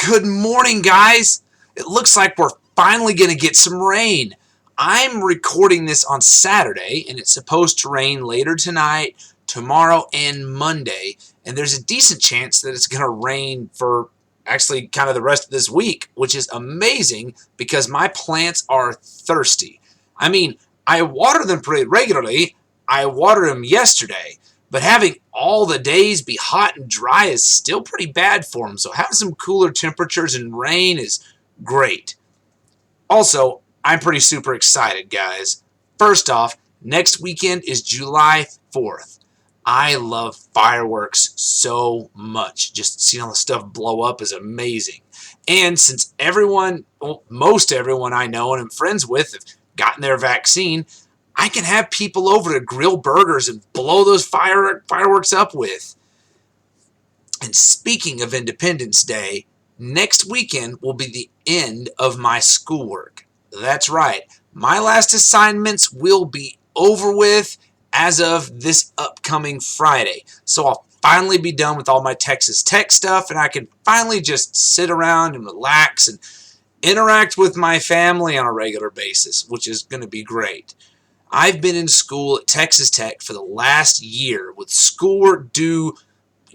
Good morning, guys. It looks like we're finally going to get some rain. I'm recording this on Saturday, and it's supposed to rain later tonight, tomorrow, and Monday. And there's a decent chance that it's going to rain for actually kind of the rest of this week, which is amazing because my plants are thirsty. I mean, I water them pretty regularly. I watered them yesterday. But having all the days be hot and dry is still pretty bad for them. So having some cooler temperatures and rain is great. Also, I'm pretty super excited, guys. First off, next weekend is July 4th. I love fireworks so much. Just seeing all the stuff blow up is amazing. And since everyone, well, most everyone I know and I'm friends with have gotten their vaccine, I can have people over to grill burgers and blow those fireworks up with. And speaking of Independence Day, next weekend will be the end of my schoolwork. That's right, my last assignments will be over with as of this upcoming Friday. So I'll finally be done with all my Texas Tech stuff, and I can finally just sit around and relax and interact with my family on a regular basis, which is going to be great. I've been in school at Texas Tech for the last year with schoolwork due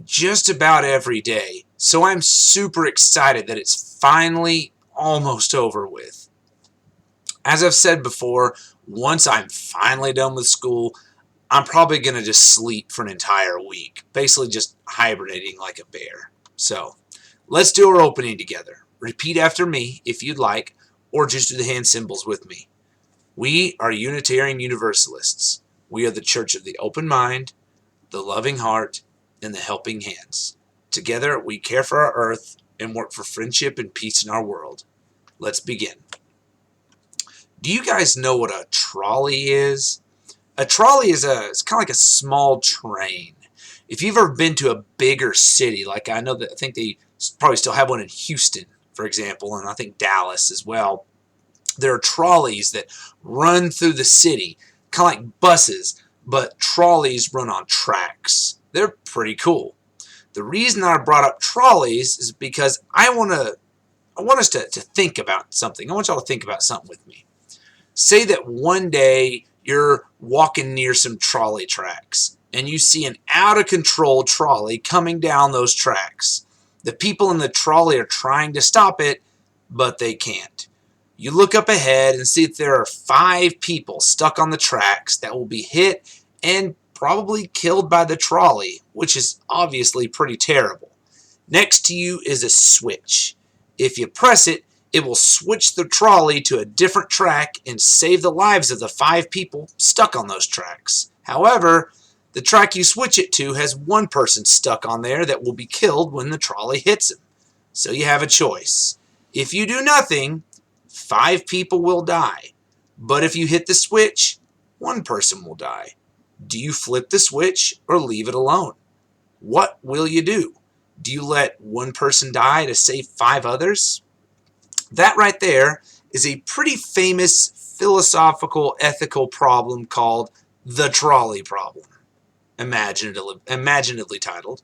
just about every day. So I'm super excited that it's finally almost over with. As I've said before, once I'm finally done with school, I'm probably going to just sleep for an entire week, basically just hibernating like a bear. So let's do our opening together. Repeat after me if you'd like, or just do the hand symbols with me. We are Unitarian Universalists. We are the church of the open mind, the loving heart, and the helping hands. Together, we care for our earth and work for friendship and peace in our world. Let's begin. Do you guys know what a trolley is? A trolley is it's kind of like a small train. If you've ever been to a bigger city, like I think they probably still have one in Houston, for example, and I think Dallas as well. There are trolleys that run through the city, kind of like buses, but trolleys run on tracks. They're pretty cool. The reason I brought up trolleys is because I want us to think about something. I want y'all to think about something with me. Say that one day you're walking near some trolley tracks and you see an out-of-control trolley coming down those tracks. The people in the trolley are trying to stop it, but they can't. You look up ahead and see that there are 5 people stuck on the tracks that will be hit and probably killed by the trolley, which is obviously pretty terrible. Next to you is a switch. If you press it, it will switch the trolley to a different track and save the lives of the 5 people stuck on those tracks. However, the track you switch it to has 1 person stuck on there that will be killed when the trolley hits him. So you have a choice. If you do nothing, 5 people will die. But if you hit the switch, 1 person will die. Do you flip the switch or leave it alone? What will you do? Do you let 1 person die to save 5 others? That right there is a pretty famous philosophical ethical problem called the trolley problem, imaginatively titled.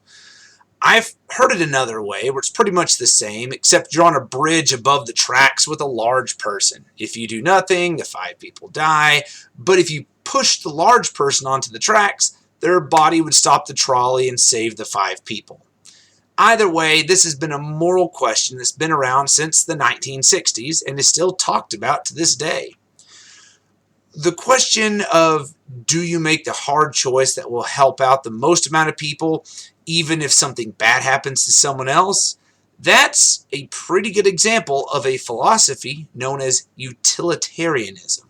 I've heard it another way where it's pretty much the same, except you're on a bridge above the tracks with a large person. If you do nothing, the 5 people die, but if you push the large person onto the tracks, their body would stop the trolley and save the 5 people. Either way, this has been a moral question that's been around since the 1960s and is still talked about to this day. The question of, do you make the hard choice that will help out the most amount of people, even if something bad happens to someone else? That's a pretty good example of a philosophy known as utilitarianism.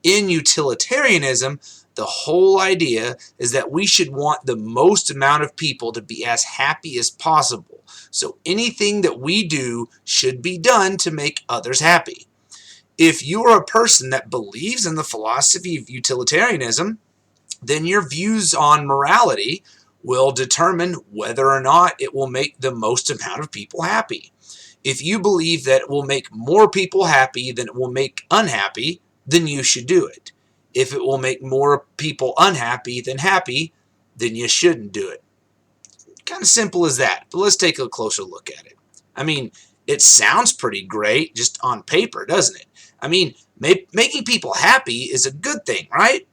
In utilitarianism, the whole idea is that we should want the most amount of people to be as happy as possible. So anything that we do should be done to make others happy. If you are a person that believes in the philosophy of utilitarianism, then your views on morality will determine whether or not it will make the most amount of people happy. If you believe that it will make more people happy than it will make unhappy, then you should do it. If it will make more people unhappy than happy, then you shouldn't do it. Kind of simple as that, but let's take a closer look at it. I mean, it sounds pretty great just on paper, doesn't it? I mean, making people happy is a good thing, right?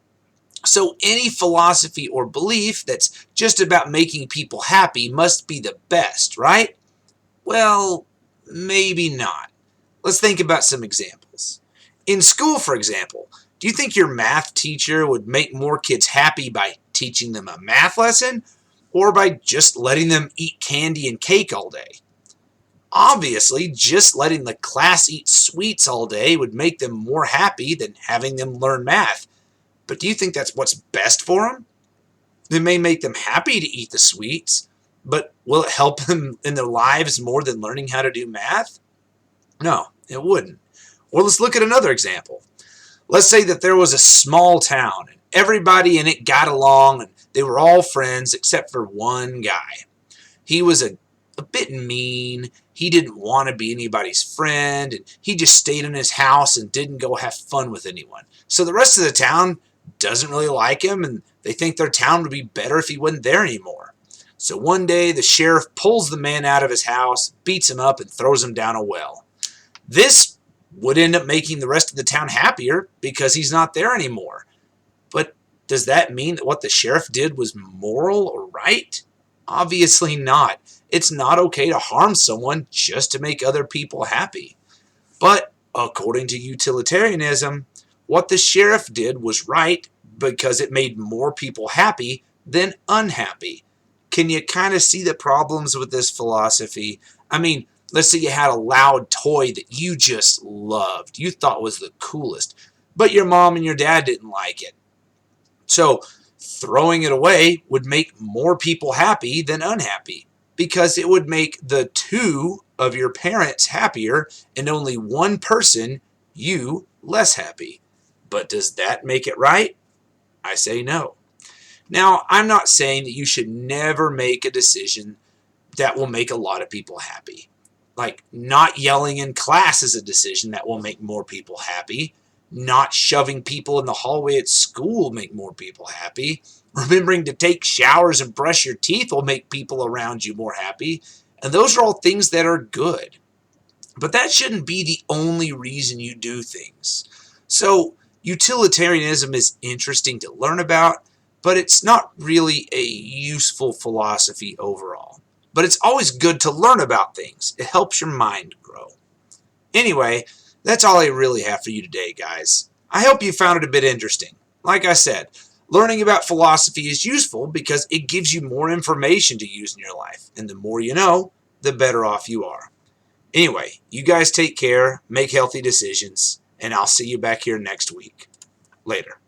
So any philosophy or belief that's just about making people happy must be the best, right? Well, maybe not. Let's think about some examples. In school, for example, do you think your math teacher would make more kids happy by teaching them a math lesson or by just letting them eat candy and cake all day? Obviously, just letting the class eat sweets all day would make them more happy than having them learn math. But do you think that's what's best for them? It may make them happy to eat the sweets, but will it help them in their lives more than learning how to do math? No, it wouldn't. Or let's look at another example. Let's say that there was a small town and everybody in it got along and they were all friends except for one guy. He was a bit mean. He didn't want to be anybody's friend, and he just stayed in his house and didn't go have fun with anyone. So the rest of the town doesn't really like him, and they think their town would be better if he wasn't there anymore. So one day the sheriff pulls the man out of his house, beats him up, and throws him down a well. This would end up making the rest of the town happier because he's not there anymore. But does that mean that what the sheriff did was moral or right? Obviously not. It's not okay to harm someone just to make other people happy. But according to utilitarianism, what the sheriff did was right because it made more people happy than unhappy. Can you kind of see the problems with this philosophy? I mean, let's say you had a loud toy that you just loved, you thought was the coolest, but your mom and your dad didn't like it. So throwing it away would make more people happy than unhappy because it would make the two of your parents happier and only one person, you, less happy. But does that make it right? I say no. Now, I'm not saying that you should never make a decision that will make a lot of people happy. Like not yelling in class is a decision that will make more people happy. Not shoving people in the hallway at school will make more people happy. Remembering to take showers and brush your teeth will make people around you more happy. And those are all things that are good. But that shouldn't be the only reason you do things. So utilitarianism is interesting to learn about, but it's not really a useful philosophy overall. But it's always good to learn about things. It helps your mind grow. Anyway, that's all I really have for you today, guys. I hope you found it a bit interesting. Like I said, learning about philosophy is useful because it gives you more information to use in your life. And the more you know, the better off you are. Anyway, you guys take care, make healthy decisions, and I'll see you back here next week. Later.